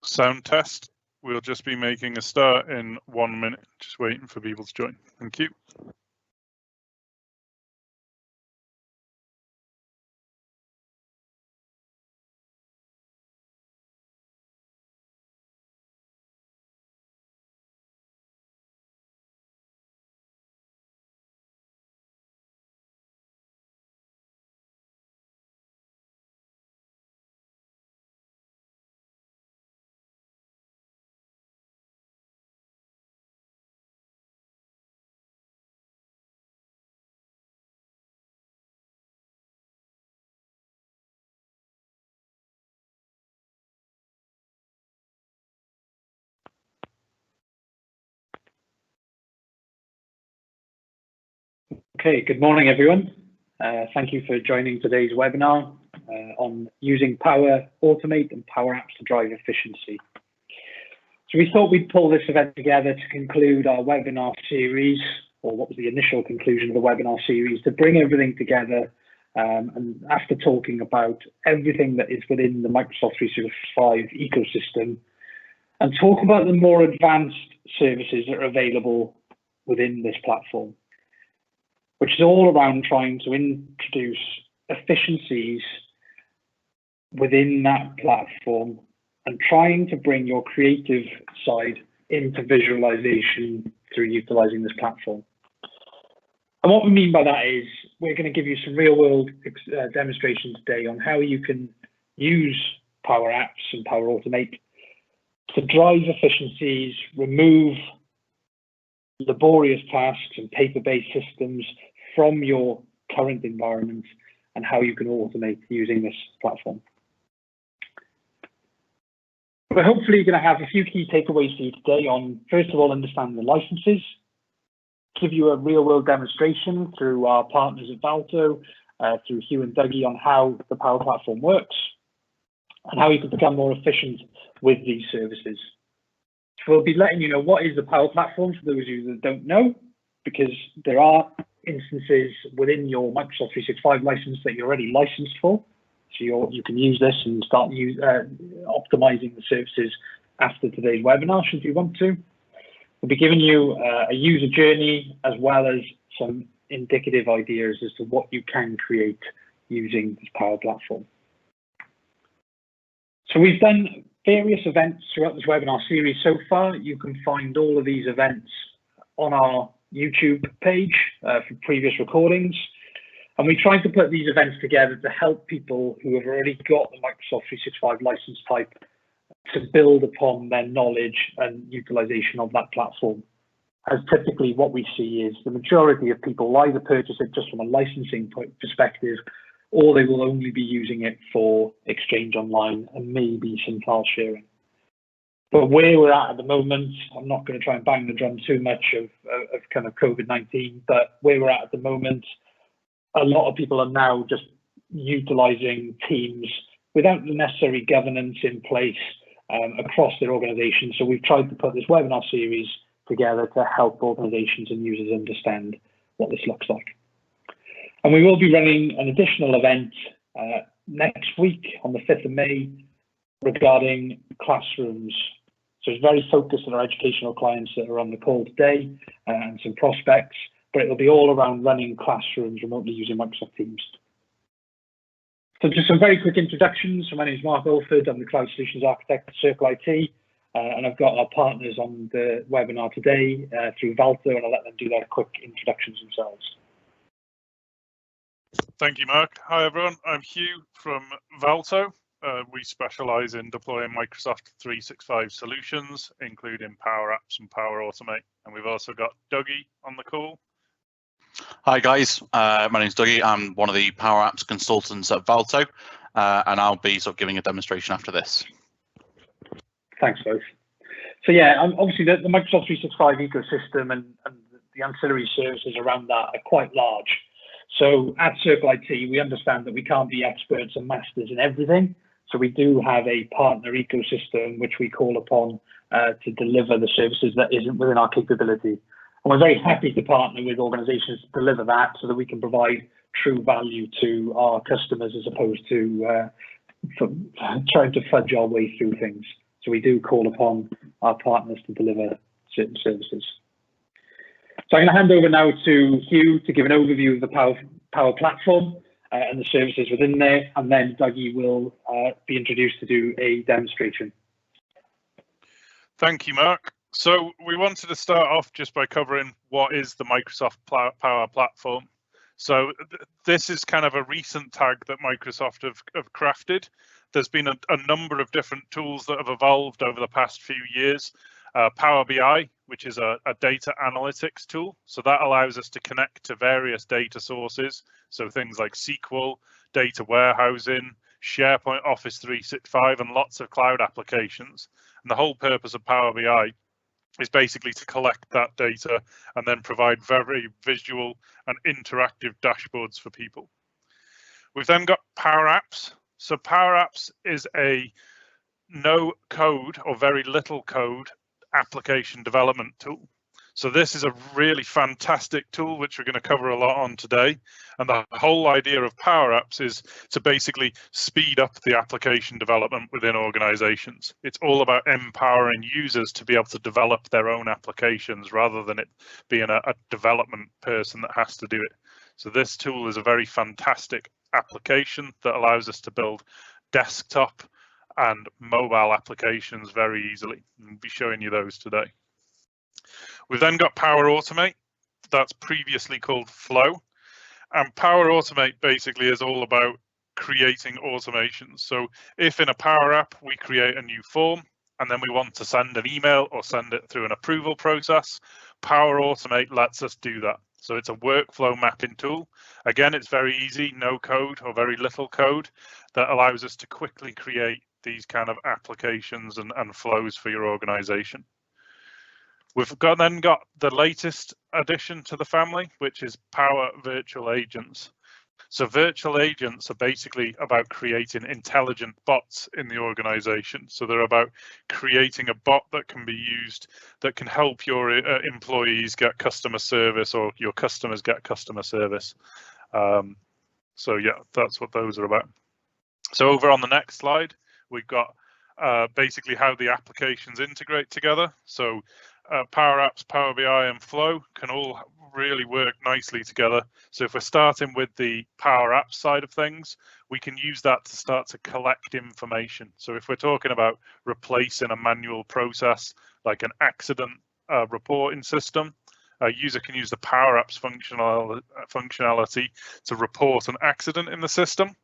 sound test. We'll just be making a start in 1 minute, just waiting for people to join. Thank you. Okay, good morning, everyone. Thank you for joining today's webinar on using Power Automate and PowerApps to drive efficiency. So we thought we'd pull this event together to conclude our webinar series, or what was the initial conclusion of the webinar series, to bring everything together and after talking about everything that is within the Microsoft 365 ecosystem, and talk about the more advanced services that are available within this platform, which is all around trying to introduce efficiencies within that platform and trying to bring your creative side into visualization through utilizing this platform. And what we mean by that is we're going to give you some real world demonstrations today on how you can use Power Apps and Power Automate to drive efficiencies, remove laborious tasks and paper-based systems from your current environment, and how you can automate using this platform. We're hopefully going to have a few key takeaways for you today on, first of all, understanding the licenses, give you a real-world demonstration through our partners at Valto, through Hugh and Dougie, on how the Power Platform works and how you can become more efficient with these services. So we'll be letting you know what is the Power Platform for those of you that don't know, because there are instances within your Microsoft 365 license that you're already licensed for. So you can use this and start optimizing the services after today's webinar, should you want to. We'll be giving you a user journey as well as some indicative ideas as to what you can create using this Power Platform. So we've done various events throughout this webinar series so far. You can find all of these events on our YouTube page for previous recordings. And we try to put these events together to help people who have already got the Microsoft 365 license type to build upon their knowledge and utilization of that platform. As typically what we see is the majority of people either purchase it just from a licensing perspective, or they will only be using it for Exchange Online and maybe some file sharing. But where we're at the moment, I'm not going to try and bang the drum too much of kind of COVID-19, but where we're at the moment, a lot of people are now just utilizing Teams without the necessary governance in place across their organization. So we've tried to put this webinar series together to help organizations and users understand what this looks like. And we will be running an additional event next week on the 5th of May regarding classrooms. So it's very focused on our educational clients that are on the call today and some prospects, but it'll be all around running classrooms remotely using Microsoft Teams. So just some very quick introductions. So my name is Mark Olford. I'm the Cloud Solutions Architect at Circle IT, and I've got our partners on the webinar today through Valto, and I'll let them do their quick introductions themselves. Thank you, Mark. Hi, everyone. I'm Hugh from Valto. We specialize in deploying Microsoft 365 solutions, including Power Apps and Power Automate. And we've also got Dougie on the call. Hi, guys. My name is Dougie. I'm one of the Power Apps consultants at Valto, and I'll be sort of giving a demonstration after this. Thanks, both. So yeah, obviously the Microsoft 365 ecosystem and the ancillary services around that are quite large. So at Circle IT, we understand that we can't be experts and masters in everything. So we do have a partner ecosystem which we call upon to deliver the services that isn't within our capability. And we're very happy to partner with organizations to deliver that so that we can provide true value to our customers as opposed to trying to fudge our way through things. So we do call upon our partners to deliver certain services. So I'm going to hand over now to Hugh to give an overview of the Power Platform and the services within there, and then Dougie will be introduced to do a demonstration. Thank you, Mark. So we wanted to start off just by covering what is the Microsoft Power Platform. So this is kind of a recent tag that Microsoft have crafted. There's been a number of different tools that have evolved over the past few years. Power BI, which is a data analytics tool. So that allows us to connect to various data sources. So things like SQL, data warehousing, SharePoint, Office 365, and lots of cloud applications. And the whole purpose of Power BI is basically to collect that data and then provide very visual and interactive dashboards for people. We've then got Power Apps. So Power Apps is a no code or very little code application development tool. So this is a really fantastic tool, which we're going to cover a lot on today. And the whole idea of Power Apps is to basically speed up the application development within organizations. It's all about empowering users to be able to develop their own applications rather than it being a development person that has to do it. So this tool is a very fantastic application that allows us to build desktop and mobile applications very easily. I'll be showing you those today. We've then got Power Automate. That's previously called Flow. And Power Automate basically is all about creating automations. So if in a Power App we create a new form and then we want to send an email or send it through an approval process, Power Automate lets us do that. So it's a workflow mapping tool. Again, it's very easy, no code or very little code that allows us to quickly create these kind of applications and flows for your organization. We've then got the latest addition to the family, which is Power Virtual Agents. So virtual agents are basically about creating intelligent bots in the organization. So they're about creating a bot that can be used that can help your employees get customer service or your customers get customer service. So yeah, that's what those are about. So over on the next slide, we've got basically how the applications integrate together. So Power Apps, Power BI and Flow can all really work nicely together. So if we're starting with the Power Apps side of things, we can use that to start to collect information. So if we're talking about replacing a manual process like an accident reporting system, a user can use the Power Apps functionality to report an accident in the system.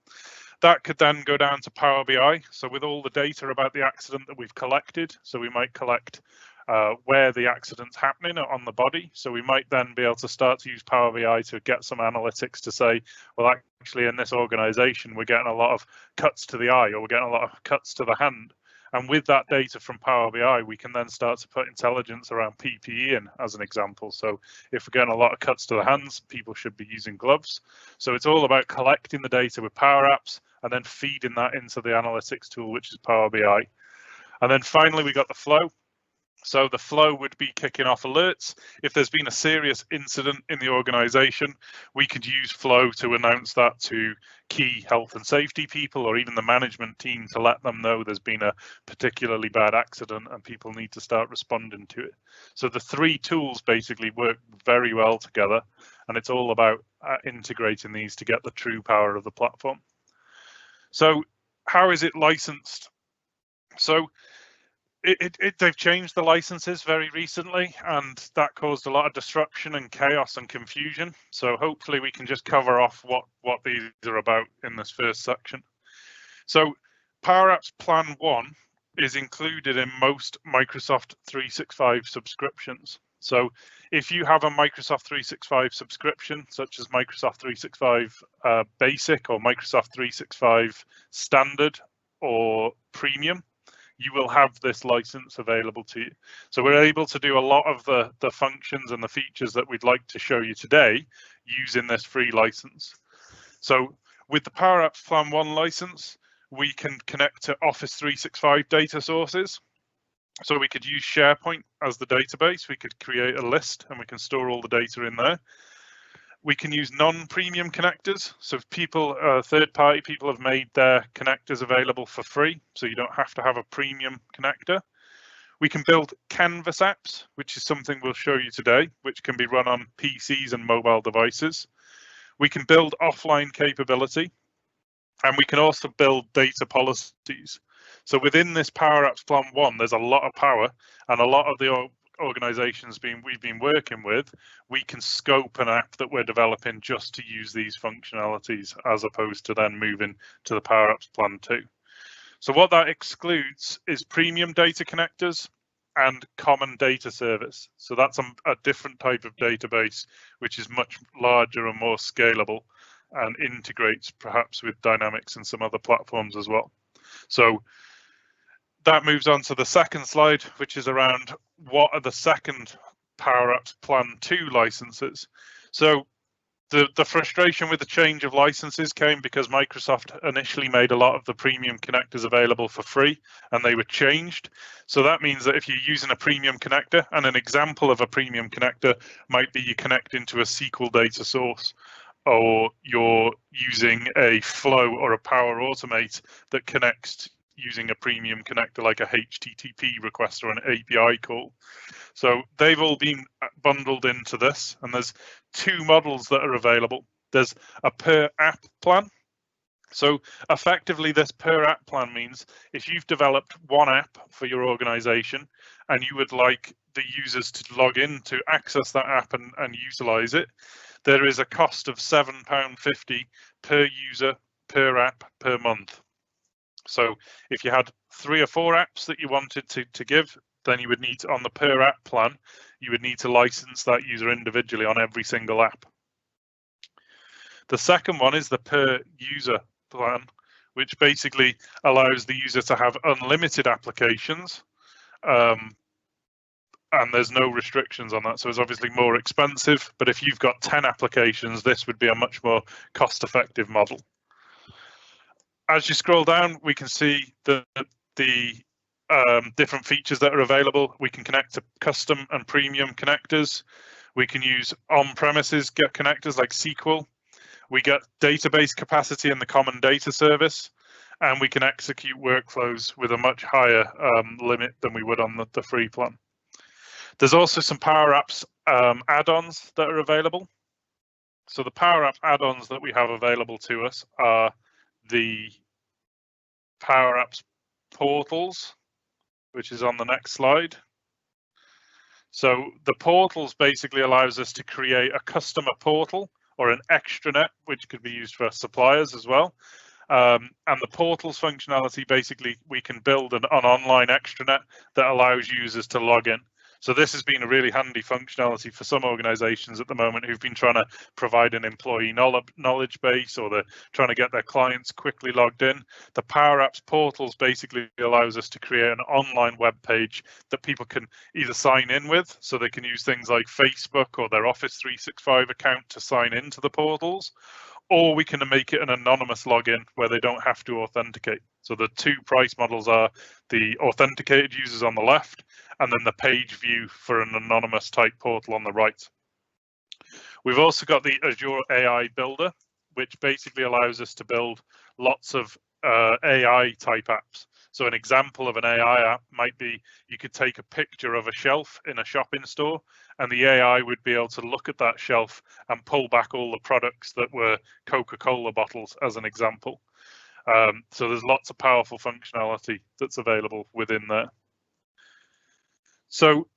That could then go down to Power BI. So with all the data about the accident that we've collected, so we might collect where the accident's happening on the body. So we might then be able to start to use Power BI to get some analytics to say, well, actually in this organization, we're getting a lot of cuts to the eye or we're getting a lot of cuts to the hand. And with that data from Power BI, we can then start to put intelligence around PPE in as an example. So if we're getting a lot of cuts to the hands, people should be using gloves. So it's all about collecting the data with Power Apps and then feeding that into the analytics tool, which is Power BI. And then finally, we got the Flow. So the Flow would be kicking off alerts. If there's been a serious incident in the organization, we could use Flow to announce that to key health and safety people or even the management team to let them know there's been a particularly bad accident and people need to start responding to it. So the three tools basically work very well together, and it's all about integrating these to get the true power of the platform. So how is it licensed? So they've changed the licenses very recently, and that caused a lot of disruption and chaos and confusion. So hopefully we can just cover off what these are about in this first section. So Power Apps Plan 1 is included in most Microsoft 365 subscriptions. So if you have a Microsoft 365 subscription, such as Microsoft 365 Basic or Microsoft 365 Standard or Premium, you will have this license available to you. So we're able to do a lot of the functions and the features that we'd like to show you today using this free license. So with the Power Apps Plan 1 license, we can connect to Office 365 data sources. So we could use SharePoint as the database. We could create a list and we can store all the data in there. We can use non-premium connectors. So if people, third-party people have made their connectors available for free, so you don't have to have a premium connector. We can build canvas apps, which is something we'll show you today, which can be run on PCs and mobile devices. We can build offline capability, and we can also build data policies. So within this Power Apps Plan 1, there's a lot of power, and a lot of the organizations we've been working with, we can scope an app that we're developing just to use these functionalities, as opposed to then moving to the Power Apps Plan 2. So what that excludes is premium data connectors and common data service. So that's a different type of database, which is much larger and more scalable and integrates perhaps with Dynamics and some other platforms as well. So that moves on to the second slide, which is around what are the second Power Apps Plan 2 licenses. So the frustration with the change of licenses came because Microsoft initially made a lot of the premium connectors available for free, and they were changed. So that means that if you're using a premium connector, and an example of a premium connector might be you connect into a SQL data source, or you're using a Flow or a Power Automate that connects using a premium connector like a HTTP request or an API call. So they've all been bundled into this, and there's two models that are available. There's a per app plan. So effectively, this per app plan means if you've developed one app for your organization and you would like the users to log in to access that app and utilize it, there is a cost of £7.50 per user, per app, per month. So if you had 3 or 4 apps that you wanted to give, then you would need to, on the per app plan, you would need to license that user individually on every single app. The second one is the per user plan, which basically allows the user to have unlimited applications, and there's no restrictions on that. So it's obviously more expensive, but if you've got 10 applications, this would be a much more cost-effective model. As you scroll down, we can see the different features that are available. We can connect to custom and premium connectors. We can use on-premises connectors like SQL. We get database capacity in the common data service, and we can execute workflows with a much higher limit than we would on the free plan. There's also some Power Apps add-ons that are available. So the Power Apps add-ons that we have available to us are the Power Apps portals, which is on the next slide. So the portals basically allows us to create a customer portal or an extranet, which could be used for suppliers as well. And the portals functionality, basically, we can build an online extranet that allows users to log in. So this has been a really handy functionality for some organizations at the moment who've been trying to provide an employee knowledge base, or they're trying to get their clients quickly logged in. The Power Apps portals basically allows us to create an online web page that people can either sign in with, so they can use things like Facebook or their Office 365 account to sign into the portals, or we can make it an anonymous login where they don't have to authenticate. So the two price models are the authenticated users on the left, and then the page view for an anonymous type portal on the right. We've also got the Azure AI Builder, which basically allows us to build lots of AI type apps. So an example of an AI app might be you could take a picture of a shelf in a shopping store, and the AI would be able to look at that shelf and pull back all the products that were Coca-Cola bottles, as an example. So there's lots of powerful functionality that's available within there. So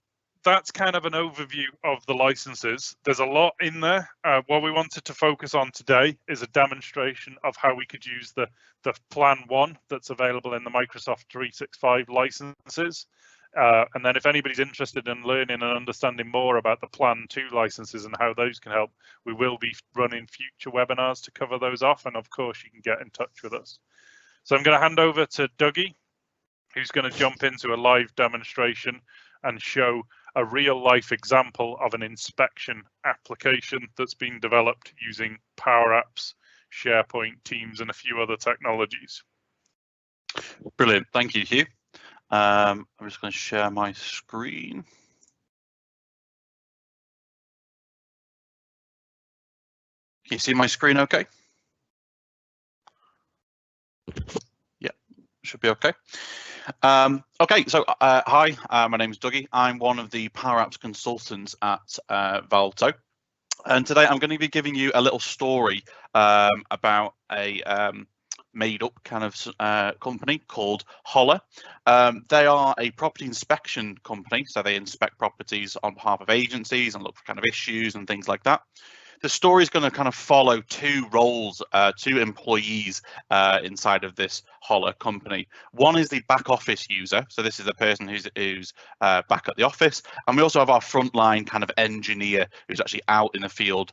that's kind of an overview of the licenses. There's a lot in there. What we wanted to focus on today is a demonstration of how we could use the Plan 1 that's available in the Microsoft 365 licenses. And then if anybody's interested in learning and understanding more about the Plan 2 licenses and how those can help, we will be running future webinars to cover those off. And of course, you can get in touch with us. So I'm going to hand over to Dougie, who's going to jump into a live demonstration and show a real life example of an inspection application that's been developed using Power Apps, SharePoint, Teams, and a few other technologies. Brilliant. Thank you, Hugh. I'm just going to share my screen. Can you see my screen okay? Yeah, should be okay. Okay, so hi, my name is Dougie. I'm one of the Power Apps consultants at Valto. And today I'm going to be giving you a little story about a made-up kind of company called Holler. They are a property inspection company, so they inspect properties on behalf of agencies and look for kind of issues and things like that. The story is going to kind of follow two roles, two employees inside of this Holler company. One is the back office user, so this is a person who's back at the office, and we also have our frontline kind of engineer who's actually out in the field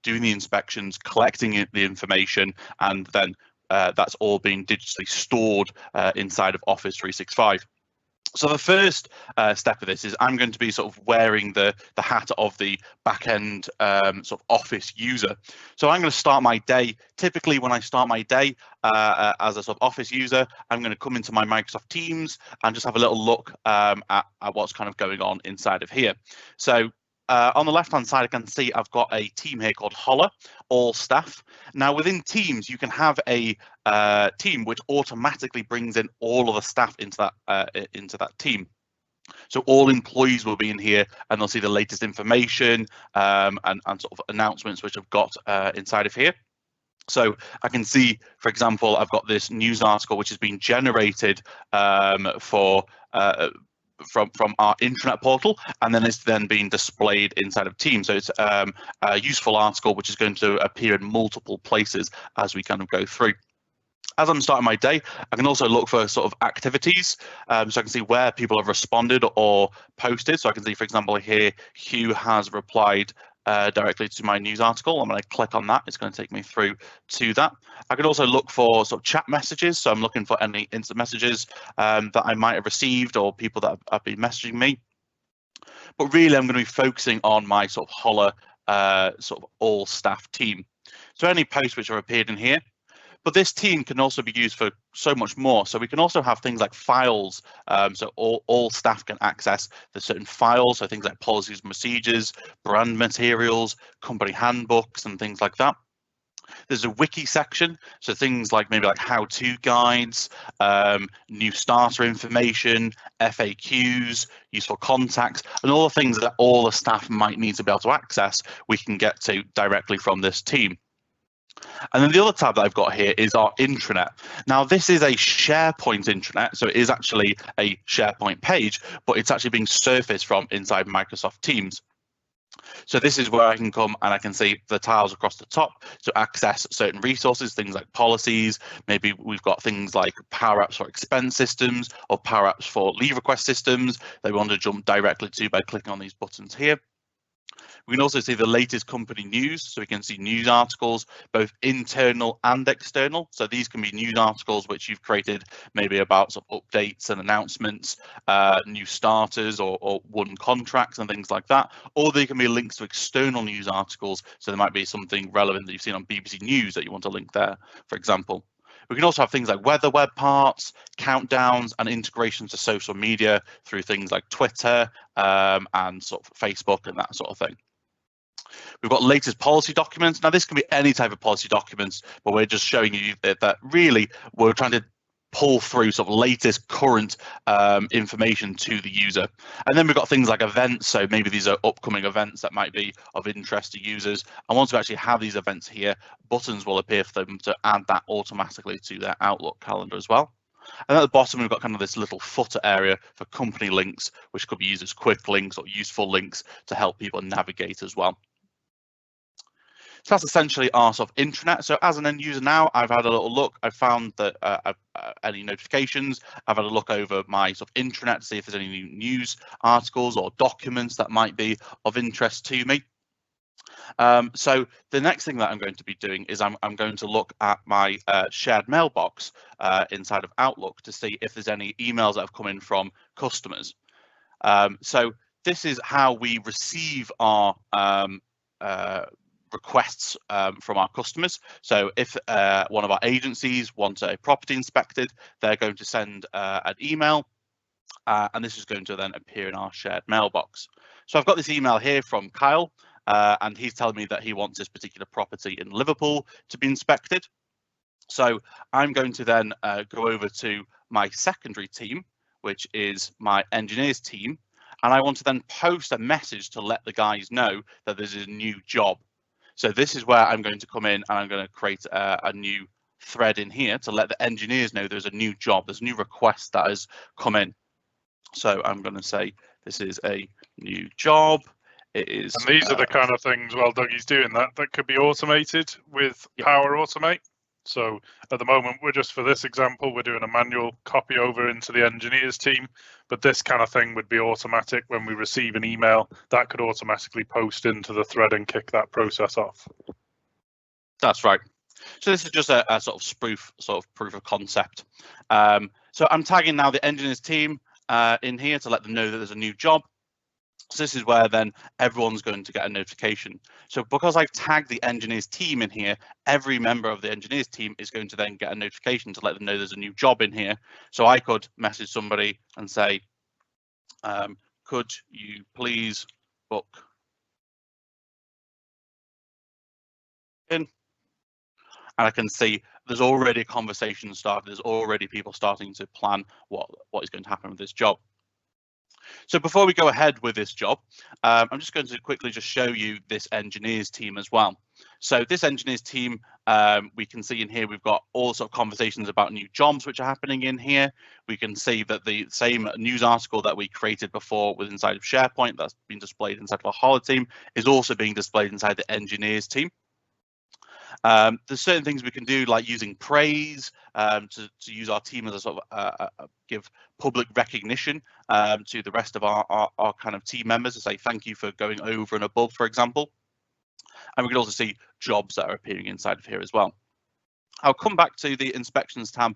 doing the inspections, collecting the information, and then that's all being digitally stored inside of Office 365. So the first step of this is I'm going to be sort of wearing the hat of the back-end sort of office user. So I'm going to start my day. Typically, when I start my day as a sort of office user, I'm going to come into my Microsoft Teams and just have a little look at what's kind of going on inside of here. So on the left-hand side, I can see I've got a team here called Holler, all staff. Now, within Teams, you can have a team which automatically brings in all of the staff into that team. So all employees will be in here, and they'll see the latest information and sort of announcements which I've got inside of here. So I can see, for example, I've got this news article which has been generated from our intranet portal, and then it's then being displayed inside of Teams. So it's a useful article which is going to appear in multiple places as we kind of go through. As I'm starting my day, I can also look for sort of activities, so I can see where people have responded or posted. So I can see, for example, here Hugh has replied directly to my news article. I'm going to click on that. It's going to take me through to that. I can also look for sort of chat messages. So I'm looking for any instant messages that I might have received or people that have been messaging me. But really, I'm going to be focusing on my sort of Holler sort of all staff team. So any posts which have appeared in here. But this team can also be used for so much more. So we can also have things like files. So all staff can access the certain files. So things like policies and procedures, brand materials, company handbooks, and things like that. There's a wiki section. So things like maybe like how-to guides, new starter information, FAQs, useful contacts, and all the things that all the staff might need to be able to access, we can get to directly from this team. And then the other tab that I've got here is our intranet. Now, this is a SharePoint intranet, so it is actually a SharePoint page, but it's actually being surfaced from inside Microsoft Teams. So this is where I can come and I can see the tiles across the top to access certain resources, things like policies. Maybe we've got things like Power Apps for expense systems or Power Apps for leave request systems that we want to jump directly to by clicking on these buttons here. We can also see the latest company news, so we can see news articles, both internal and external. So these can be news articles which you've created maybe about sort of updates and announcements, new starters or won contracts and things like that. Or they can be links to external news articles. So there might be something relevant that you've seen on BBC News that you want to link there, for example. We can also have things like weather web parts, countdowns, and integrations to social media through things like Twitter and sort of Facebook and that sort of thing. We've got latest policy documents. Now, this can be any type of policy documents, but we're just showing you that really we're trying to pull through sort of latest current information to the user. And then we've got things like events. So maybe these are upcoming events that might be of interest to users. And once we actually have these events here, buttons will appear for them to add that automatically to their Outlook calendar as well. And at the bottom, we've got kind of this little footer area for company links, which could be used as quick links or useful links to help people navigate as well. So that's essentially our sort of intranet. So as an end user now, I've had a little look. I've found that any notifications. I've had a look over my sort of intranet to see if there's any new news articles or documents that might be of interest to me. So the next thing that I'm going to be doing is I'm going to look at my shared mailbox inside of Outlook to see if there's any emails that have come in from customers. So this is how we receive our requests from our customers. So if one of our agencies wants a property inspected, they're going to send an email, and this is going to then appear in our shared mailbox. So I've got this email here from Kyle, and he's telling me that he wants this particular property in Liverpool to be inspected. So I'm going to then go over to my secondary team, which is my engineers team, and I want to then post a message to let the guys know that there's a new job. So this is where I'm going to come in and I'm going to create a new thread in here to let the engineers know there's a new job, there's a new request that has come in. So I'm going to say this is a new job. It is. And these are the kind of things, while Dougie's doing that could be automated with Power Automate. So at the moment, we're just, for this example, we're doing a manual copy over into the engineers team, but this kind of thing would be automatic. When we receive an email, that could automatically post into the thread and kick that process off. That's right. So this is just a sort of proof of concept. So I'm tagging now the engineers team in here to let them know that there's a new job. So this is where then everyone's going to get a notification. So because I've tagged the engineers team in here, every member of the engineers team is going to then get a notification to let them know there's a new job in here. So I could message somebody and say, could you please book in? And I can see there's already a conversation started. There's already people starting to plan what is going to happen with this job. So before we go ahead with this job, I'm just going to quickly just show you this engineers team as well. So this engineers team, we can see in here, we've got all sorts of conversations about new jobs which are happening in here. We can see that the same news article that we created before with inside of SharePoint that's been displayed inside of our Holler team is also being displayed inside the engineers team. There's certain things we can do, like using praise to use our team as a sort of give public recognition to the rest of our kind of team members to say thank you for going over and above, for example. And we can also see jobs that are appearing inside of here as well. I'll come back to the inspections tab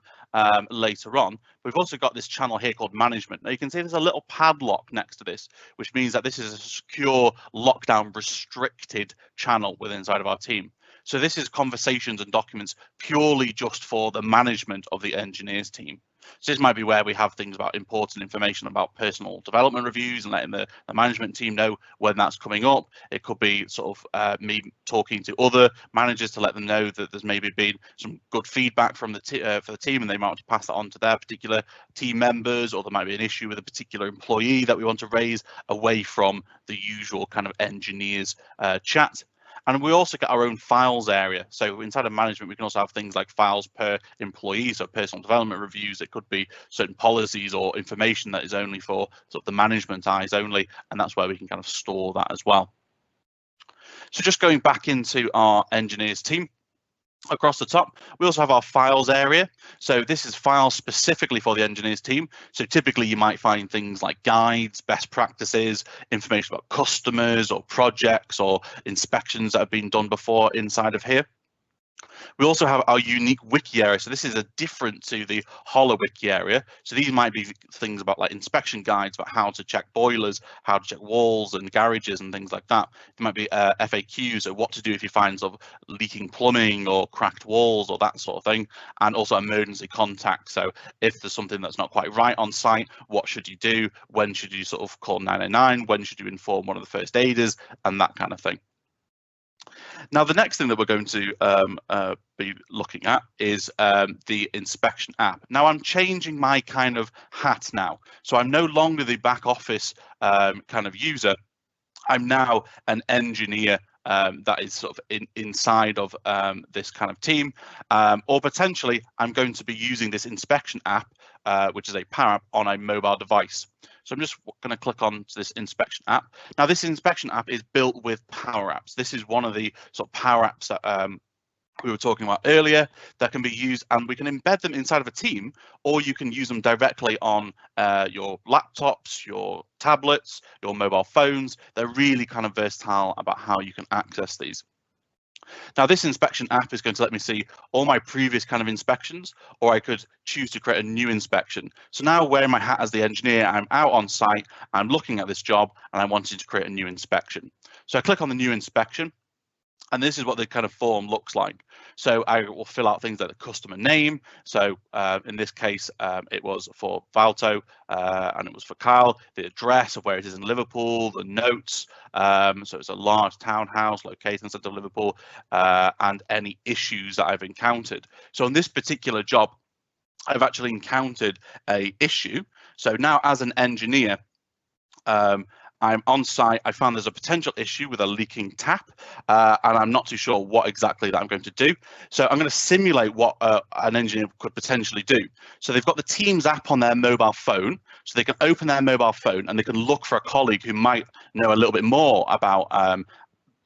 later on. We've also got this channel here called management. Now you can see there's a little padlock next to this, which means that this is a secure, lockdown, restricted channel within inside of our team. So this is conversations and documents purely just for the management of the engineers team. So this might be where we have things about important information about personal development reviews and letting the management team know when that's coming up. It could be sort of me talking to other managers to let them know that there's maybe been some good feedback from the for the team, and they might want to pass that on to their particular team members, or there might be an issue with a particular employee that we want to raise away from the usual kind of engineers chat. And we also get our own files area. So inside of management, we can also have things like files per employee, so personal development reviews. It could be certain policies or information that is only for sort of the management eyes only, and that's where we can kind of store that as well. So just going back into our engineers team, across the top, we also have our files area. So this is files specifically for the engineers team. So typically you might find things like guides, best practices, information about customers or projects or inspections that have been done before inside of here. We also have our unique wiki area. So this is a different to the Holler wiki area. So these might be things about like inspection guides about how to check boilers, how to check walls and garages and things like that. There might be FAQs, so what to do if you find sort of leaking plumbing or cracked walls or that sort of thing. And also emergency contact. So if there's something that's not quite right on site, what should you do? When should you sort of call 999? When should you inform one of the first aiders and that kind of thing? Now, the next thing that we're going to be looking at is the inspection app. Now, I'm changing my kind of hat now. So I'm no longer the back office kind of user. I'm now an engineer that is sort of inside of this kind of team, or potentially I'm going to be using this inspection app, which is a Power App on a mobile device. So I'm just going to click on this inspection app. Now, this inspection app is built with PowerApps. This is one of the sort of Power Apps that we were talking about earlier that can be used, and we can embed them inside of a team, or you can use them directly on your laptops, your tablets, your mobile phones. They're really kind of versatile about how you can access these. Now, this inspection app is going to let me see all my previous kind of inspections, or I could choose to create a new inspection. So now, wearing my hat as the engineer, I'm out on site, I'm looking at this job, and I wanted to create a new inspection. So I click on the new inspection. And this is what the kind of form looks like. So I will fill out things like the customer name. So in this case, it was for Valto and it was for Kyle, the address of where it is in Liverpool, the notes. So it's a large townhouse located in the centre of Liverpool, and any issues that I've encountered. So on this particular job, I've actually encountered a issue. So now as an engineer, I'm on site. I found there's a potential issue with a leaking tap, and I'm not too sure what exactly that I'm going to do. So I'm going to simulate what an engineer could potentially do. So they've got the Teams app on their mobile phone, so they can open their mobile phone and they can look for a colleague who might know a little bit more about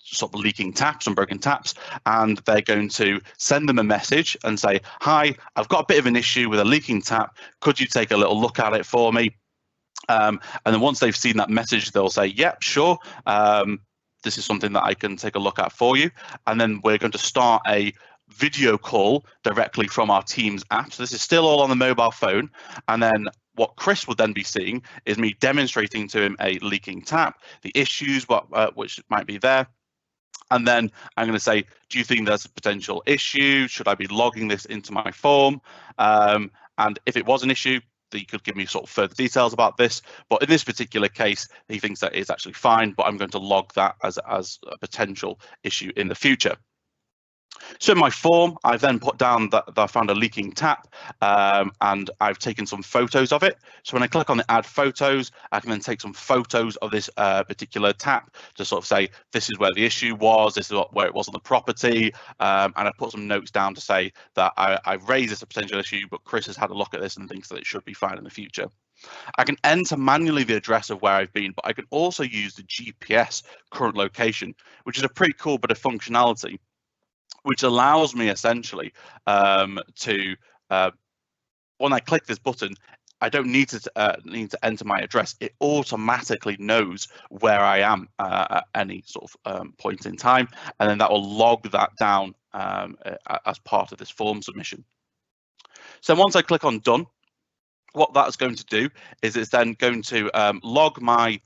sort of leaking taps and broken taps, and they're going to send them a message and say, "Hi, I've got a bit of an issue with a leaking tap. Could you take a little look at it for me?" And then once they've seen that message, they'll say, "Yep, sure. This is something that I can take a look at for you." And then we're going to start a video call directly from our Teams app. So this is still all on the mobile phone. And then what Chris would then be seeing is me demonstrating to him a leaking tap, the issues, which might be there. And then I'm going to say, "Do you think there's a potential issue? Should I be logging this into my form?" And if it was an issue, he could give me sort of further details about this. But in this particular case, he thinks that it's actually fine, but I'm going to log that as a potential issue in the future. So in my form, I've then put down that I found a leaking tap, and I've taken some photos of it. So when I click on the add photos, I can then take some photos of this particular tap to sort of say, this is where the issue was, this is where it was on the property, and I put some notes down to say that I've raised this a potential issue, but Chris has had a look at this and thinks that it should be fine in the future. I can enter manually the address of where I've been, but I can also use the GPS current location, which is a pretty cool bit of functionality, which allows me essentially to, when I click this button, I don't need to enter my address. It automatically knows where I am at any sort of point in time, and then that will log that down as part of this form submission. So once I click on done, what that's going to do is it's then going to log my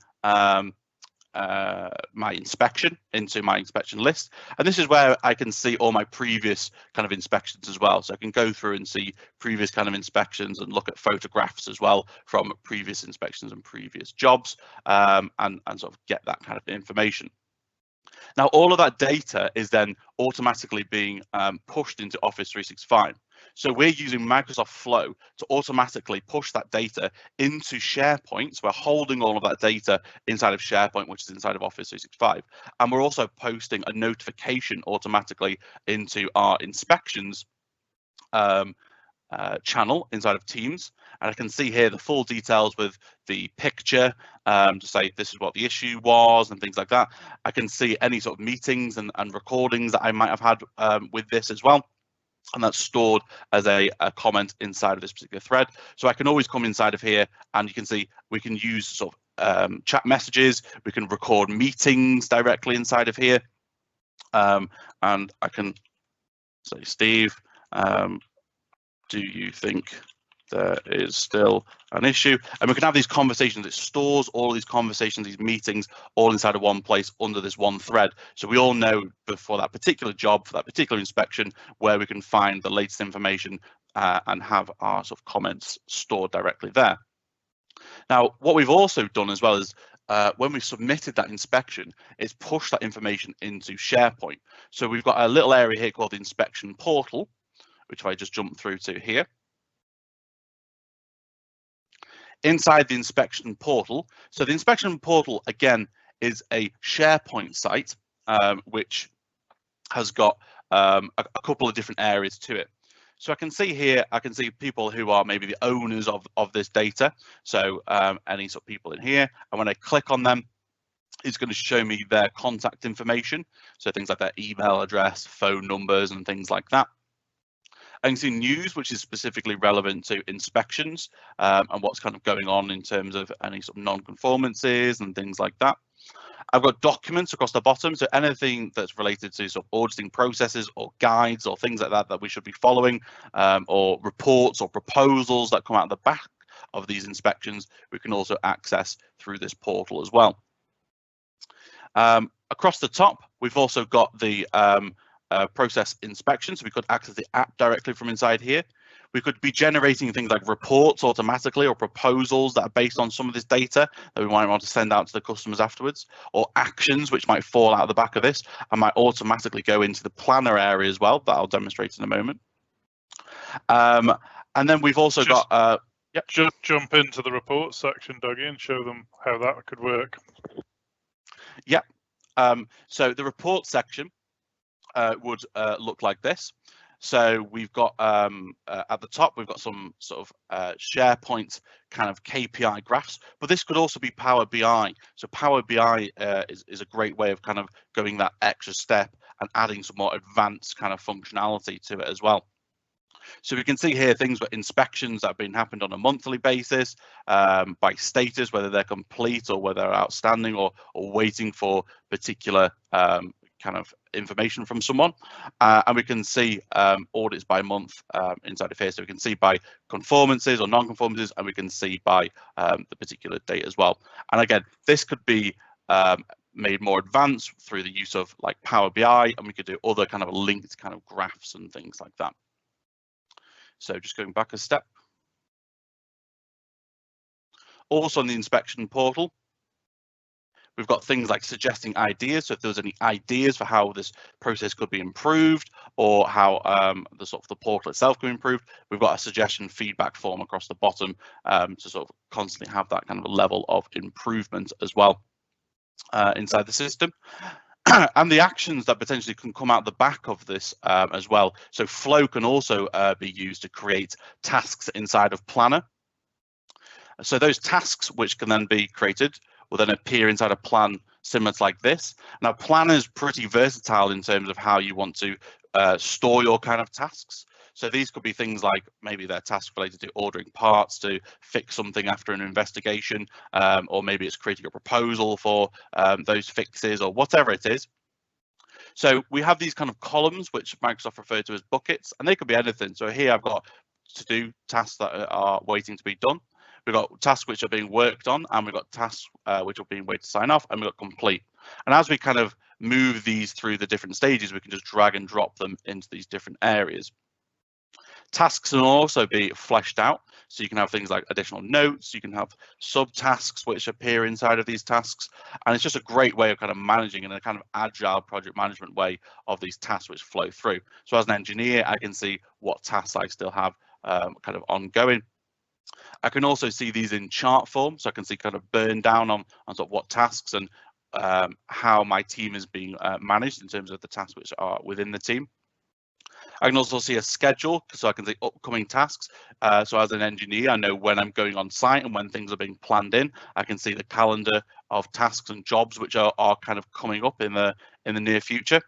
my inspection into my inspection list, and this is where I can see all my previous kind of inspections as well. So I can go through and see previous kind of inspections and look at photographs as well from previous inspections and previous jobs, and sort of get that kind of information. Now, all of that data is then automatically being pushed into Office 365. So we're using Microsoft Flow to automatically push that data into SharePoint. So we're holding all of that data inside of SharePoint, which is inside of Office 365. And we're also posting a notification automatically into our inspections channel inside of Teams. And I can see here the full details with the picture to say this is what the issue was and things like that. I can see any sort of meetings and recordings that I might have had with this as well. And that's stored as a comment inside of this particular thread. So I can always come inside of here, and you can see we can use sort of chat messages. We can record meetings directly inside of here. And I can say, "Steve, do you think there is still an issue?" And we can have these conversations. It stores all these conversations, these meetings, all inside of one place under this one thread. So we all know for that particular job, for that particular inspection, where we can find the latest information and have our sort of comments stored directly there. Now, what we've also done as well is when we've submitted that inspection, it's pushed that information into SharePoint. So we've got a little area here called the inspection portal, which if I just jump through to here. Inside the inspection portal, so the inspection portal again is a SharePoint site which has got a couple of different areas to it. So I can see here, I can see people who are maybe the owners of this data. So any sort of people in here, and when I click on them, it's going to show me their contact information. So things like their email address, phone numbers, and things like that. I can see news, which is specifically relevant to inspections and what's kind of going on in terms of any sort of non-conformances and things like that. I've got documents across the bottom, so anything that's related to sort of auditing processes or guides or things like that that we should be following, or reports or proposals that come out of the back of these inspections, we can also access through this portal as well. Across the top, We've also got the process inspection, so we could access the app directly from inside here. We could be generating things like reports automatically or proposals that are based on some of this data that we might want to send out to the customers afterwards, or actions which might fall out of the back of this and might automatically go into the planner area as well, that I'll demonstrate in a moment. And then we've also got... Just jump into the reports section, Dougie, and show them how that could work. Yep. So the report section would look like this. So we've got at the top, we've got some sort of SharePoint kind of KPI graphs, but this could also be Power BI. So Power BI is a great way of kind of going that extra step and adding some more advanced kind of functionality to it as well. So we can see here things with inspections that have been happened on a monthly basis by status, whether they're complete or whether they're outstanding or waiting for particular kind of information from someone. And we can see audits by month inside of here. So we can see by conformances or non-conformances, and we can see by the particular date as well. And again, this could be made more advanced through the use of like Power BI, and we could do other kind of linked kind of graphs and things like that. So just going back a step. Also on the inspection portal, we've got things like suggesting ideas. So if there's any ideas for how this process could be improved or how the portal itself can be improved, we've got a suggestion feedback form across the bottom to sort of constantly have that kind of a level of improvement as well inside the system. And the actions that potentially can come out the back of this as well. So Flow can also be used to create tasks inside of Planner. So those tasks which can then be created will then appear inside a plan similar to like this. Now Planner is pretty versatile in terms of how you want to store your kind of tasks. So these could be things like maybe they're tasks related to ordering parts to fix something after an investigation, or maybe it's creating a proposal for those fixes or whatever it is. So we have these kind of columns, which Microsoft refer to as buckets, and they could be anything. So here I've got to-do tasks that are waiting to be done. We've got tasks which are being worked on, and we've got tasks which are being waited to sign off, and we've got complete. And as we kind of move these through the different stages, we can just drag and drop them into these different areas. Tasks can also be fleshed out. So you can have things like additional notes, you can have subtasks which appear inside of these tasks. And it's just a great way of kind of managing in a kind of agile project management way of these tasks which flow through. So as an engineer, I can see what tasks I still have kind of ongoing. I can also see these in chart form. So I can see kind of burn down on sort of what tasks and how my team is being managed in terms of the tasks which are within the team. I can also see a schedule, so I can see upcoming tasks. So as an engineer, I know when I'm going on site and when things are being planned in. I can see the calendar of tasks and jobs which are kind of coming up in the near future.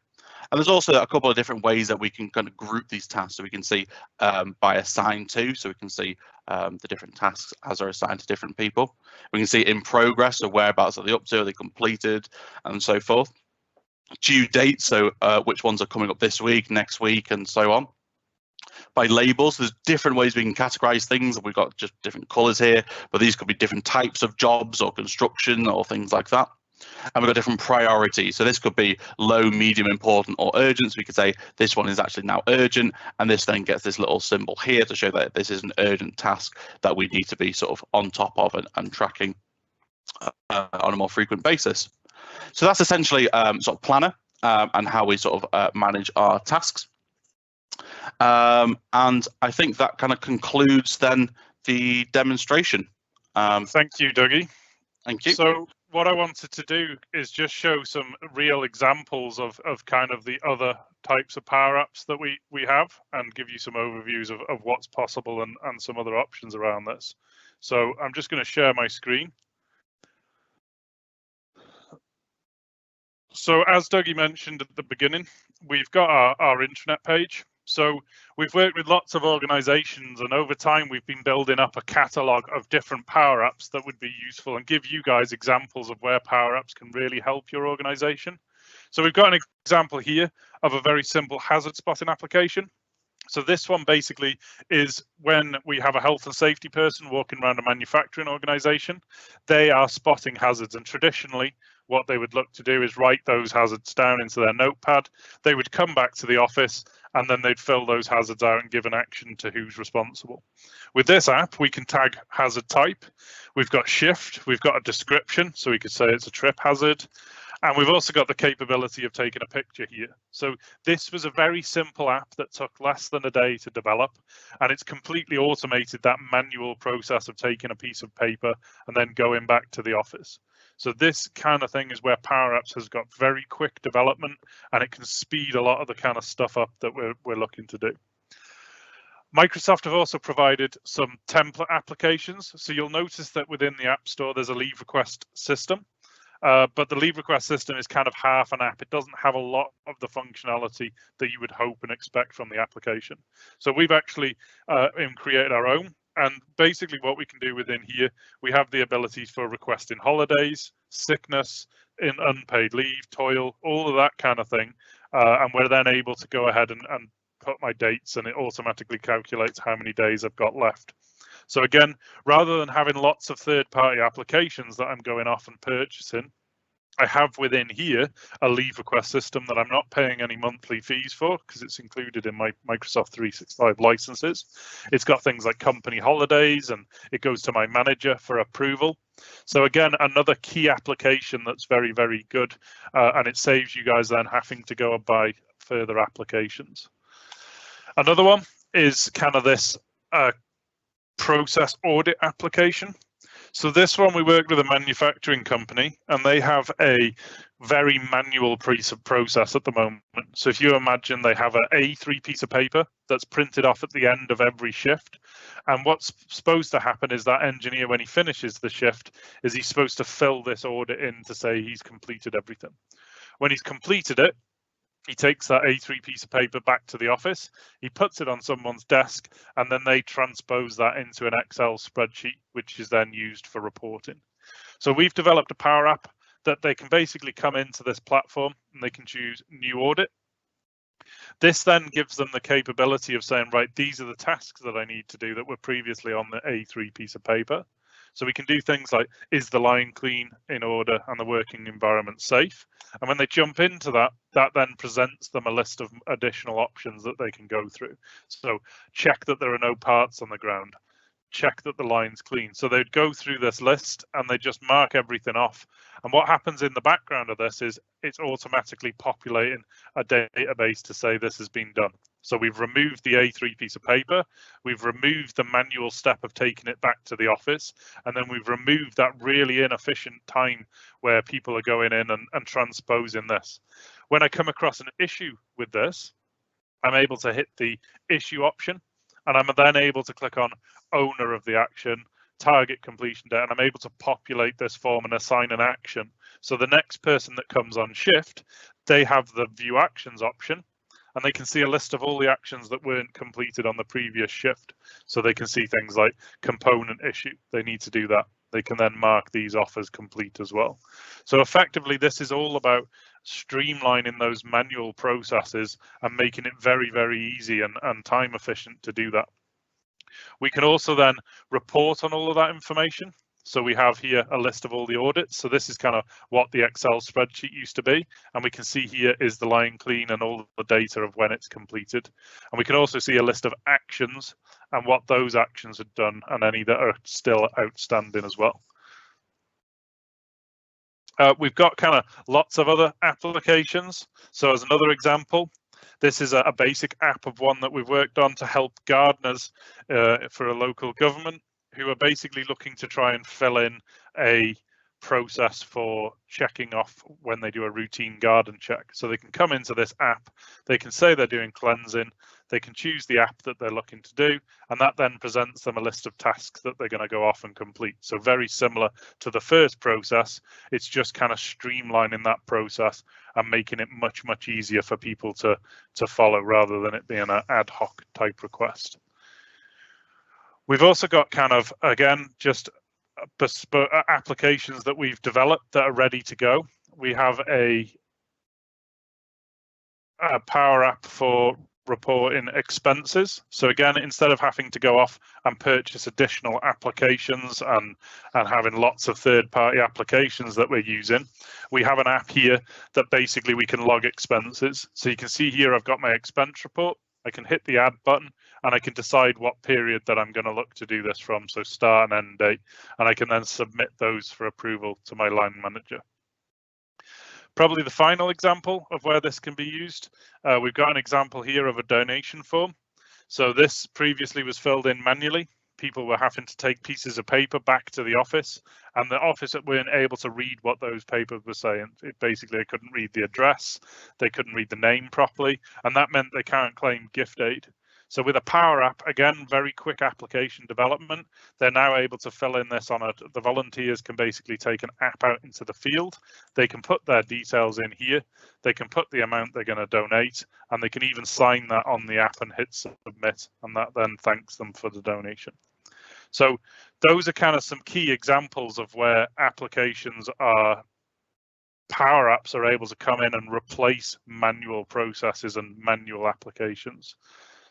And there's also a couple of different ways that we can kind of group these tasks. So we can see by assigned to, so we can see the different tasks as are assigned to different people. We can see in progress, so whereabouts are they up to, are they completed, and so forth. Due dates, so which ones are coming up this week, next week, and so on. By labels, there's different ways we can categorize things. We've got just different colors here, but these could be different types of jobs or construction or things like that. And we've got different priorities. So this could be low, medium, important, or urgent. So we could say this one is actually now urgent, and this then gets this little symbol here to show that this is an urgent task that we need to be sort of on top of and tracking on a more frequent basis. So that's essentially sort of Planner and how we sort of manage our tasks. And I think that kind of concludes then the demonstration. Thank you, Dougie. Thank you. So what I wanted to do is just show some real examples of kind of the other types of Power Apps that we have and give you some overviews of what's possible and some other options around this. So I'm just going to share my screen. So as Dougie mentioned at the beginning, we've got our intranet page. So we've worked with lots of organizations, and over time we've been building up a catalog of different Power Apps that would be useful and give you guys examples of where Power Apps can really help your organization. So we've got an example here of a very simple hazard spotting application. So this one basically is when we have a health and safety person walking around a manufacturing organization, they are spotting hazards, and traditionally what they would look to do is write those hazards down into their notepad. They would come back to the office and then they'd fill those hazards out and give an action to who's responsible. With this app, we can tag hazard type. We've got shift, we've got a description, so we could say it's a trip hazard. And we've also got the capability of taking a picture here. So this was a very simple app that took less than a day to develop, and it's completely automated that manual process of taking a piece of paper and then going back to the office. So this kind of thing is where PowerApps has got very quick development, and it can speed a lot of the kind of stuff up that we're looking to do. Microsoft have also provided some template applications. So you'll notice that within the App Store, there's a leave request system. But the leave request system is kind of half an app. It doesn't have a lot of the functionality that you would hope and expect from the application. So we've actually created our own. And basically what we can do within here, we have the ability for requesting holidays, sickness, in unpaid leave, toil, all of that kind of thing. And we're then able to go ahead and put my dates, and it automatically calculates how many days I've got left. So again, rather than having lots of third-party applications that I'm going off and purchasing, I have within here a leave request system that I'm not paying any monthly fees for because it's included in my Microsoft 365 licenses. It's got things like company holidays, and it goes to my manager for approval. So again, another key application that's very, very good, and it saves you guys then having to go and buy further applications. Another one is kind of this process audit application. So this one, we work with a manufacturing company, and they have a very manual process at the moment. So if you imagine they have an A3 piece of paper that's printed off at the end of every shift. And what's supposed to happen is that engineer, when he finishes the shift, is he's supposed to fill this audit in to say he's completed everything. When he's completed it, he takes that A3 piece of paper back to the office, he puts it on someone's desk, and then they transpose that into an Excel spreadsheet, which is then used for reporting. So we've developed a Power App that they can basically come into this platform and they can choose new audit. This then gives them the capability of saying, right, these are the tasks that I need to do that were previously on the A3 piece of paper. So we can do things like, is the line clean, in order, and the working environment safe? And when they jump into that, that then presents them a list of additional options that they can go through. So check that there are no parts on the ground, check that the line's clean. So they'd go through this list and they just mark everything off. And what happens in the background of this is it's automatically populating a database to say this has been done. So we've removed the A3 piece of paper, we've removed the manual step of taking it back to the office, and then we've removed that really inefficient time where people are going in and transposing this. When I come across an issue with this, I'm able to hit the issue option, and I'm then able to click on owner of the action, target completion date, and I'm able to populate this form and assign an action. So the next person that comes on shift, they have the view actions option, and they can see a list of all the actions that weren't completed on the previous shift. So they can see things like component issue, they need to do that. They can then mark these off as complete as well. So effectively, this is all about streamlining those manual processes and making it very, very easy and time efficient to do that. We can also then report on all of that information. So we have here a list of all the audits. So this is kind of what the Excel spreadsheet used to be. And we can see here is the line clean and all the data of when it's completed. And we can also see a list of actions and what those actions have done and any that are still outstanding as well. We've got kind of lots of other applications. So as another example, this is a basic app of one that we've worked on to help gardeners for a local government who are basically looking to try and fill in a process for checking off when they do a routine garden check. So they can come into this app, they can say they're doing cleansing, they can choose the app that they're looking to do, and that then presents them a list of tasks that they're going to go off and complete. So very similar to the first process, it's just kind of streamlining that process and making it much, much easier for people to follow rather than it being an ad hoc type request. We've also got kind of, again, just bespoke applications that we've developed that are ready to go. We have a Power App for reporting expenses. So again, instead of having to go off and purchase additional applications and having lots of third-party applications that we're using, we have an app here that basically we can log expenses. So you can see here I've got my expense report. I can hit the add button and I can decide what period that I'm going to look to do this from, so start and end date, and I can then submit those for approval to my line manager. Probably the final example of where this can be used, we've got an example here of a donation form. So this previously was filled in manually. People were having to take pieces of paper back to the office, and the office weren't able to read what those papers were saying. Basically, they couldn't read the address, they couldn't read the name properly, and that meant they can't claim gift aid. So with a Power App, again, very quick application development, they're now able to fill in this on it. The volunteers can basically take an app out into the field. They can put their details in here. They can put the amount they're going to donate, and they can even sign that on the app and hit submit, and that then thanks them for the donation. So those are kind of some key examples of where applications are, Power Apps are able to come in and replace manual processes and manual applications.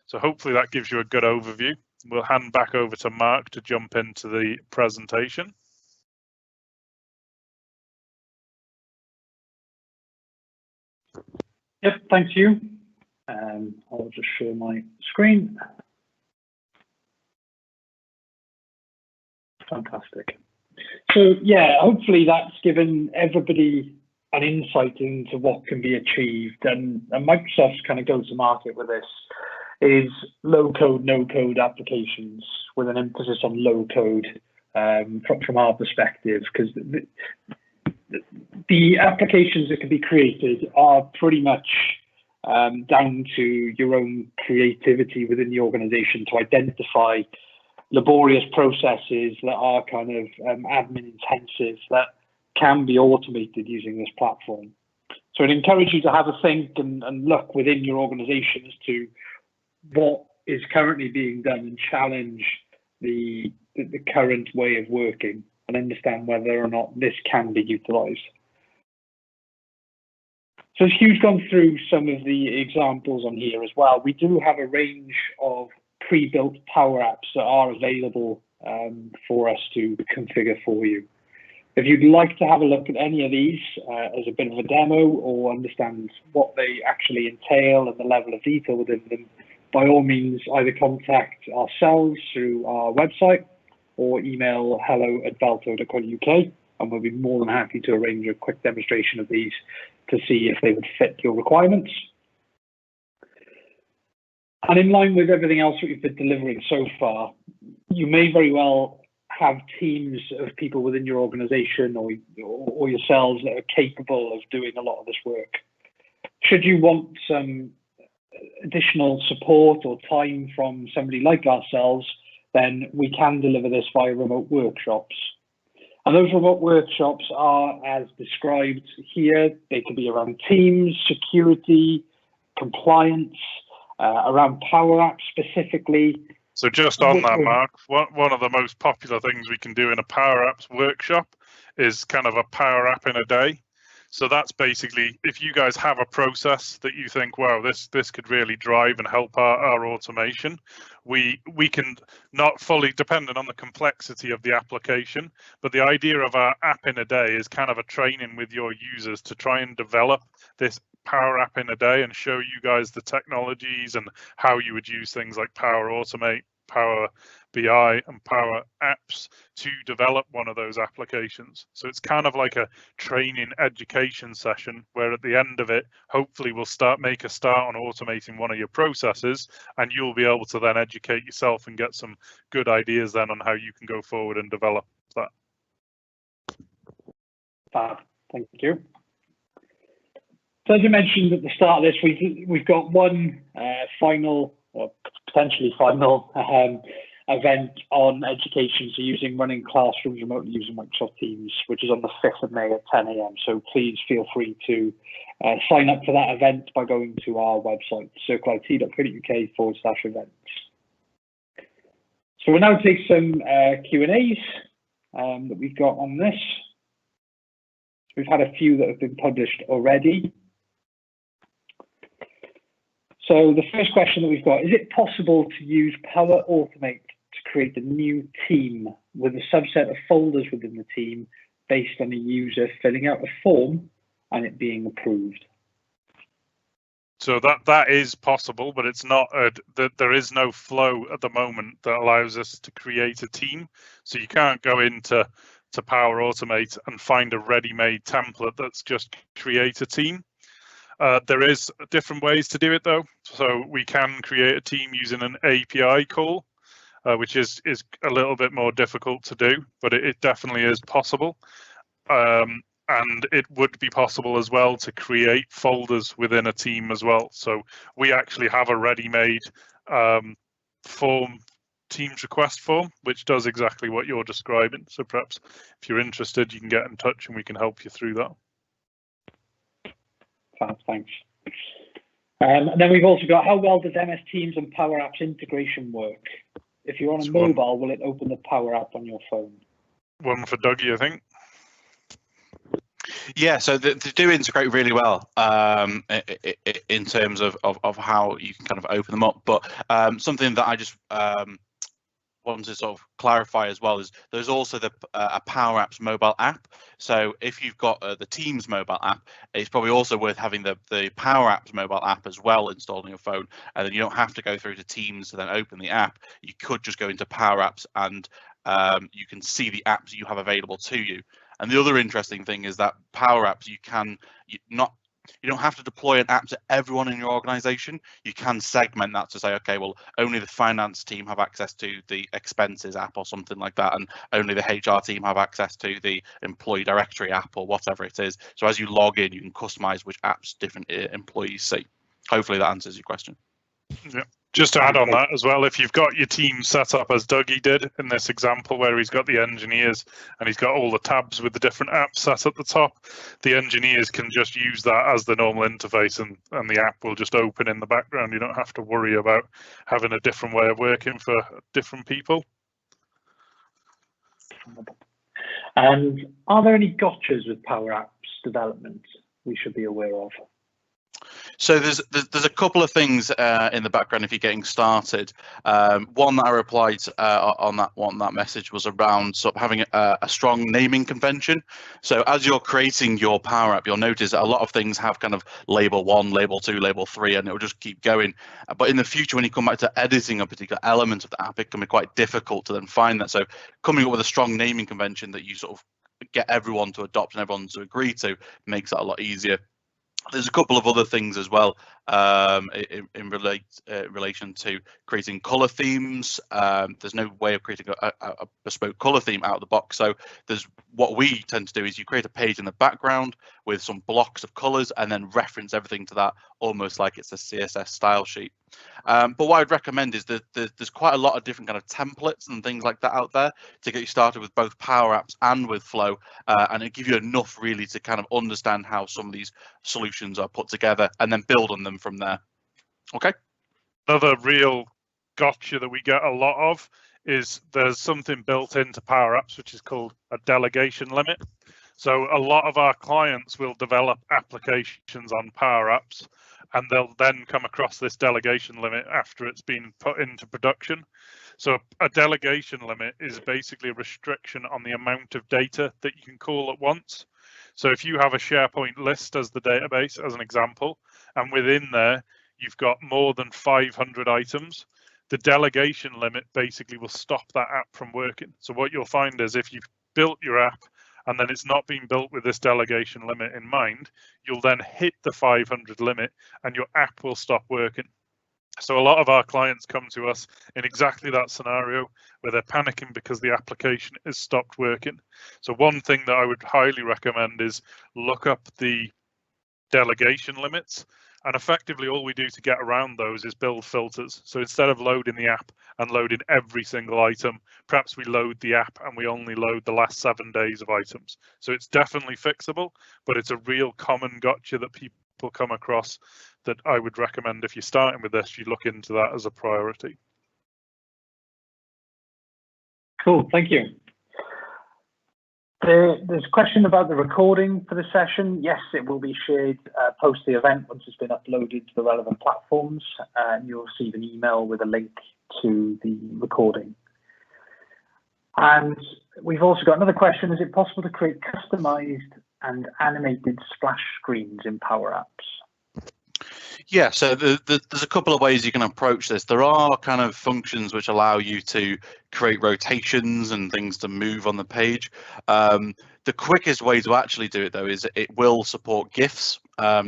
So hopefully that gives you a good overview. We'll hand back over to Mark to jump into the presentation. Yep, thank you. I'll just share my screen. Fantastic. So yeah, hopefully that's given everybody an insight into what can be achieved, and Microsoft's kind of go-to-market with this is low-code, no-code applications with an emphasis on low-code from our perspective, because the applications that can be created are pretty much down to your own creativity within the organization to identify laborious processes that are kind of admin intensive that can be automated using this platform. So I'd encourage you to have a think and look within your organization as to what is currently being done and challenge the current way of working and understand whether or not this can be utilized. So as Hugh's gone through some of the examples on here as well, we do have a range of pre-built Power Apps that are available for us to configure for you. If you'd like to have a look at any of these as a bit of a demo or understand what they actually entail and the level of detail within them, by all means, either contact ourselves through our website or email hello@valto.co.uk, and we'll be more than happy to arrange a quick demonstration of these to see if they would fit your requirements. And in line with everything else that we've been delivering so far, you may very well have teams of people within your organization or yourselves that are capable of doing a lot of this work. Should you want some additional support or time from somebody like ourselves, then we can deliver this via remote workshops. And those remote workshops are as described here. They can be around teams, security, compliance, around Power Apps specifically. So just on that, Mark, one of the most popular things we can do in a Power Apps workshop is kind of a Power App in a day. So that's basically, if you guys have a process that you think, wow, this could really drive and help our automation, we can, not fully dependent on the complexity of the application, but the idea of our app in a day is kind of a training with your users to try and develop this Power App in a day and show you guys the technologies and how you would use things like Power Automate, Power BI and Power Apps to develop one of those applications. So it's kind of like a training education session where at the end of it, hopefully we'll make a start on automating one of your processes, and you'll be able to then educate yourself and get some good ideas then on how you can go forward and develop that. Fab, thank you. So as I mentioned at the start of this, we've got one final, or potentially final, event on education, so running classrooms remotely using Microsoft Teams, which is on the 5th of May at 10 AM. So please feel free to sign up for that event by going to our website, circleit.co.uk/events. So we'll now take some Q&As that we've got on this. We've had a few that have been published already. So the first question that we've got, is it possible to use Power Automate to create a new team with a subset of folders within the team based on a user filling out a form and it being approved? So that is possible, but it's not there is no flow at the moment that allows us to create a team. So you can't go into Power Automate and find a ready-made template that's just create a team. There is different ways to do it though. So we can create a team using an API call, which is a little bit more difficult to do, but it definitely is possible. And it would be possible as well to create folders within a team as well. So we actually have a ready-made form, Teams request form, which does exactly what you're describing. So perhaps if you're interested, you can get in touch and we can help you through that. Thanks. And then we've also got, how well does MS Teams and Power Apps integration work? If you're on a mobile, will it open the Power App on your phone? One for Dougie, I think. Yeah, so they do integrate really well in terms of how you can kind of open them up. But something that I just wanted to sort of clarify as well is there's also a Power Apps mobile app. So if you've got the Teams mobile app, it's probably also worth having the Power Apps mobile app as well installed on your phone, and then you don't have to go through to Teams to then open the app. You could just go into Power Apps and you can see the apps you have available to you. And the other interesting thing is that Power Apps, you don't have to deploy an app to everyone in your organization. You can segment that to say, okay, well, only the finance team have access to the expenses app or something like that, and only the HR team have access to the employee directory app or whatever it is. So as you log in, you can customize which apps different employees see. Hopefully that answers your question. Yeah. Just to add on that as well, if you've got your team set up as Dougie did in this example where he's got the engineers and he's got all the tabs with the different apps set at the top, the engineers can just use that as the normal interface and the app will just open in the background. You don't have to worry about having a different way of working for different people. And are there any gotchas with Power Apps development we should be aware of? So there's a couple of things in the background if you're getting started. One that I replied on that message was around sort of having a strong naming convention. So as you're creating your Power App, you'll notice that a lot of things have kind of label 1, label 2, label 3, and it will just keep going. But in the future, when you come back to editing a particular element of the app, it can be quite difficult to then find that. So coming up with a strong naming convention that you sort of get everyone to adopt and everyone to agree to makes that a lot easier. There's a couple of other things as well in relation to creating color themes. There's no way of creating a bespoke color theme out of the box. So there's what we tend to do is you create a page in the background with some blocks of colors and then reference everything to that almost like it's a CSS style sheet. But what I'd recommend is that there's quite a lot of different kind of templates and things like that out there to get you started with both Power Apps and with Flow, and it gives you enough really to kind of understand how some of these solutions are put together and then build on them from there. Okay. Another real gotcha that we get a lot of is there's something built into Power Apps which is called a delegation limit. So a lot of our clients will develop applications on Power Apps and they'll then come across this delegation limit after it's been put into production. So a delegation limit is basically a restriction on the amount of data that you can call at once. So if you have a SharePoint list as the database, as an example, and within there, you've got more than 500 items, the delegation limit basically will stop that app from working. So what you'll find is if you've built your app and then it's not being built with this delegation limit in mind, you'll then hit the 500 limit and your app will stop working. So a lot of our clients come to us in exactly that scenario where they're panicking because the application has stopped working. So one thing that I would highly recommend is look up the delegation limits. And effectively, all we do to get around those is build filters. So instead of loading the app and loading every single item, perhaps we load the app and we only load the last 7 days of items. So it's definitely fixable, but it's a real common gotcha that people come across that I would recommend if you're starting with this, you look into that as a priority. Cool, thank you. There's a question about the recording for the session. Yes, it will be shared post the event once it's been uploaded to the relevant platforms, and you'll receive an email with a link to the recording. And we've also got another question: is it possible to create customized and animated splash screens in PowerApps? Yeah, so there's a couple of ways you can approach this. There are kind of functions which allow you to create rotations and things to move on the page. The quickest way to actually do it, though, is it will support GIFs.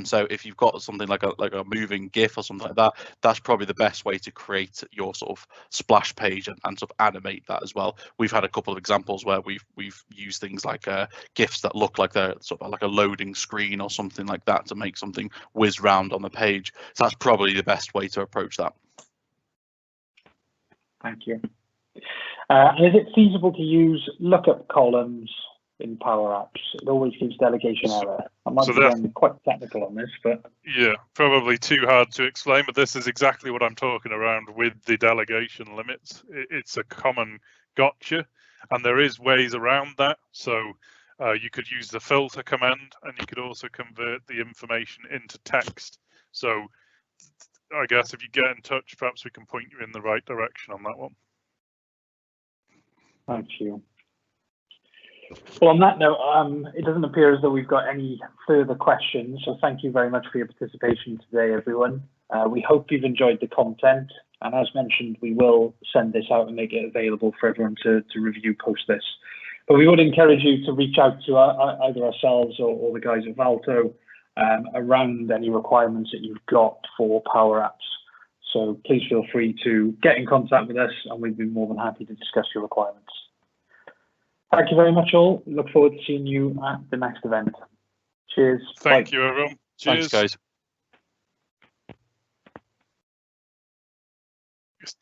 So if you've got something like a moving GIF or something like that, that's probably the best way to create your sort of splash page and sort of animate that as well. We've had a couple of examples where we've used things like GIFs that look like they're sort of like a loading screen or something like that to make something whiz round on the page. So that's probably the best way to approach that. Thank you. And is it feasible to use lookup columns in PowerApps? It always gives delegation error. I might be quite technical on this, but yeah, probably too hard to explain. But this is exactly what I'm talking around with the delegation limits. It's a common gotcha, and there is ways around that. So you could use the filter command, and you could also convert the information into text. So I guess if you get in touch, perhaps we can point you in the right direction on that one. Thank you. Well, on that note, it doesn't appear as though we've got any further questions. So thank you very much for your participation today, everyone. We hope you've enjoyed the content. And as mentioned, we will send this out and make it available for everyone to review post this. But we would encourage you to reach out to either ourselves or the guys at Valto around any requirements that you've got for PowerApps. So please feel free to get in contact with us, and we'd be more than happy to discuss your requirements. Thank you very much, all. We look forward to seeing you at the next event. Cheers. Thank you, everyone. Cheers. Thanks, guys. It's